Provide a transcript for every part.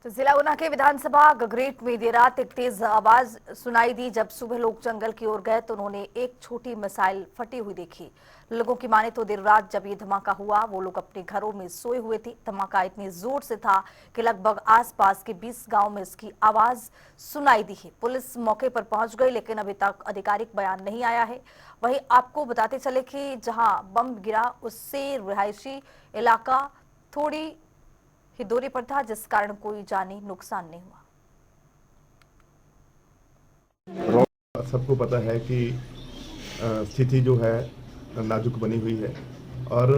तो जिला ऊना के विधानसभा गगरेट में देर रात एक तेज आवाज सुनाई दी। जब सुबह लोग जंगल की ओर गए तो उन्होंने एक छोटी मिसाइल फटी हुई देखी। लोगों की माने तो देर रात जब ये धमाका हुआ वो लोग अपने घरों में सोए हुए थे। धमाका इतनी जोर से था कि लगभग आसपास के 20 गांव में इसकी आवाज सुनाई दी है। पुलिस मौके पर पहुंच गई लेकिन अभी तक आधिकारिक बयान नहीं आया है। वहीं आपको बताते चले कि जहां बम गिरा उससे रिहायशी इलाका थोड़ी ही दूरी पर था, जिस कारण कोई जानी नुकसान नहीं हुआ। सबको पता है कि स्थिति जो है नाजुक बनी हुई है और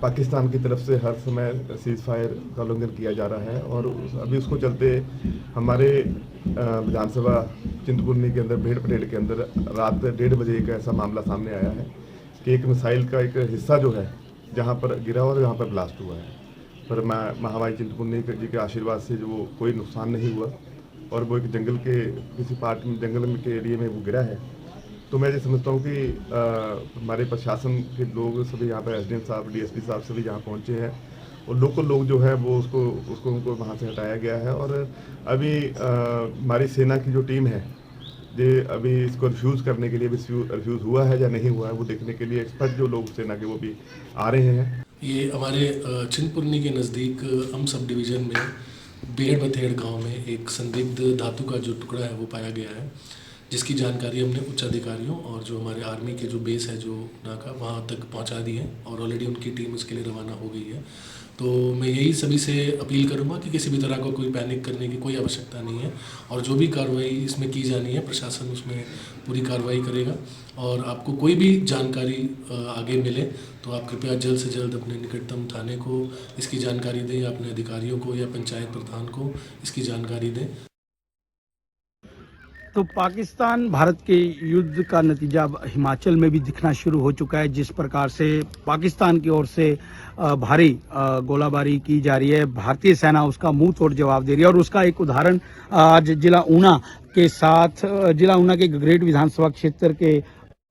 पाकिस्तान की तरफ से हर समय सीज फायर का उल्लंघन किया जा रहा है और अभी उसको चलते हमारे विधानसभा चिंतपूर्णी के अंदर भेड़ परेड के अंदर रात 1:30 बजे एक ऐसा मामला सामने आया है कि एक मिसाइल का एक हिस्सा जो है जहां पर गिरा और जहां पर ब्लास्ट हुआ है, पर महामाई चिंतपूर्णी जी के आशीर्वाद से जो कोई नुकसान नहीं हुआ और वो एक जंगल के किसी पार्ट में जंगल के एरिया में वो गिरा है। तो मैं ये समझता हूँ कि हमारे प्रशासन के लोग सभी यहाँ पर एसडीएम साहब, डीएसपी साहब सभी यहाँ पहुँचे हैं और लोकल लोग जो है वो उसको उनको वहाँ से हटाया गया है और अभी हमारी सेना की जो टीम है ये अभी इसको रिफ्यूज़ करने के लिए रिफ्यूज़ हुआ है या नहीं हुआ है वो देखने के लिए एक्सपर्ट जो लोग सेना के वो भी आ रहे हैं। ये हमारे चिंतपूर्णी के नज़दीक अम सब डिवीज़न में बेड़ बथेड़ गांव में एक संदिग्ध धातु का जो टुकड़ा है वो पाया गया है, जिसकी जानकारी हमने उच्च अधिकारियों और जो हमारे आर्मी के जो बेस है जो नाका वहाँ तक पहुँचा दी है और ऑलरेडी उनकी टीम उसके लिए रवाना हो गई है। तो मैं यही सभी से अपील करूँगा कि किसी भी तरह का कोई पैनिक करने की कोई आवश्यकता नहीं है और जो भी कार्रवाई इसमें की जानी है प्रशासन उसमें पूरी कार्रवाई करेगा और आपको कोई भी जानकारी आगे मिले तो आप कृपया जल्द से जल्द अपने निकटतम थाने को इसकी जानकारी दें या अपने अधिकारियों को या पंचायत प्रधान को इसकी जानकारी दें। तो पाकिस्तान भारत के युद्ध का नतीजा अब हिमाचल में भी दिखना शुरू हो चुका है। जिस प्रकार से पाकिस्तान की ओर से भारी गोलाबारी की जा रही है, भारतीय सेना उसका मुंह तोड़ जवाब दे रही है और उसका एक उदाहरण आज जिला ऊना के गगरेट विधानसभा क्षेत्र के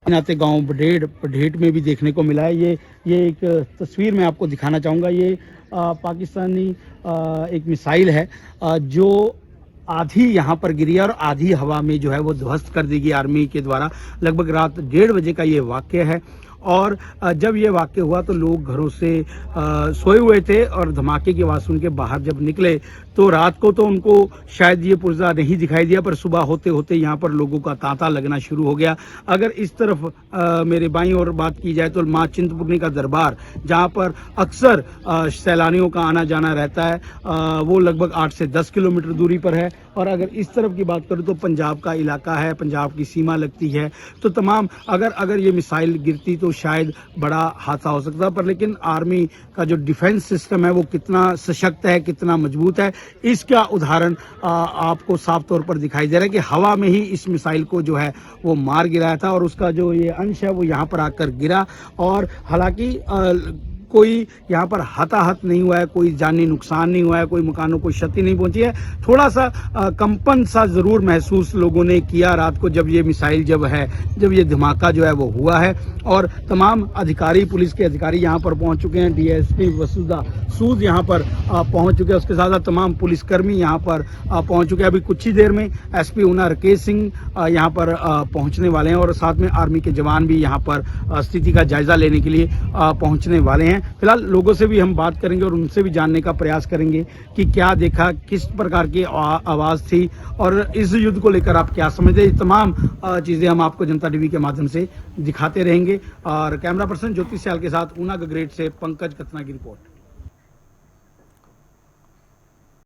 नाते गांव बढेट में भी देखने को मिला है। ये एक तस्वीर मैं आपको दिखाना चाहूँगा। ये पाकिस्तानी एक मिसाइल है जो आधी यहाँ पर गिरी और आधी हवा में जो है वो ध्वस्त कर दी गई आर्मी के द्वारा। लगभग रात 1:30 बजे का ये वाक्य है और जब ये वाक्य हुआ तो लोग घरों से सोए हुए थे और धमाके की आवाज़ सुन के बाहर जब निकले तो रात को तो उनको शायद ये पुर्जा नहीं दिखाई दिया, पर सुबह होते होते यहाँ पर लोगों का तांता लगना शुरू हो गया। अगर इस तरफ मेरे बाईं ओर बात की जाए तो माँ चिंतपूर्णी का दरबार, जहाँ पर अक्सर सैलानियों का आना जाना रहता है, वो लगभग 8 से 10 किलोमीटर दूरी पर है। और अगर इस तरफ की बात करूँ तो पंजाब का इलाका है, पंजाब की सीमा लगती है। तो तमाम अगर ये मिसाइल गिरती तो शायद बड़ा हादसा हो सकता, पर लेकिन आर्मी का जो डिफेंस सिस्टम है वो कितना सशक्त है, कितना मजबूत है, इसका उदाहरण आपको साफ तौर पर दिखाई दे रहा है कि हवा में ही इस मिसाइल को जो है वो मार गिराया था और उसका जो ये अंश है वो यहाँ पर आकर गिरा। और हालांकि कोई यहाँ पर हताहत नहीं हुआ है, कोई जानी नुकसान नहीं हुआ है, कोई मकानों को क्षति नहीं पहुंची है। थोड़ा सा कंपन सा जरूर महसूस लोगों ने किया रात को जब ये धमाका जो है वो हुआ है। और तमाम अधिकारी, पुलिस के अधिकारी यहाँ पर पहुंच चुके हैं। डीएसपी वसुधा सूद यहाँ पर पहुंच चुके हैं, उसके साथ साथ तमाम पुलिसकर्मी यहाँ पर पहुंच चुके हैं। अभी कुछ ही देर में एसपी ऊना राकेश सिंह यहाँ पर पहुंचने वाले हैं और साथ में आर्मी के जवान भी यहाँ पर स्थिति का जायजा लेने के लिए पहुंचने वाले हैं। फिलहाल लोगों से भी हम बात करेंगे और उनसे भी जानने का प्रयास करेंगे कि क्या देखा, किस प्रकार की आवाज थी और इस युद्ध को लेकर आप क्या समझते हैं। तमाम चीजें हम आपको जनता टीवी के माध्यम से दिखाते रहेंगे। और कैमरा पर्सन ज्योति सियाल के साथ ऊना गगरेट से पंकज कतना की रिपोर्ट।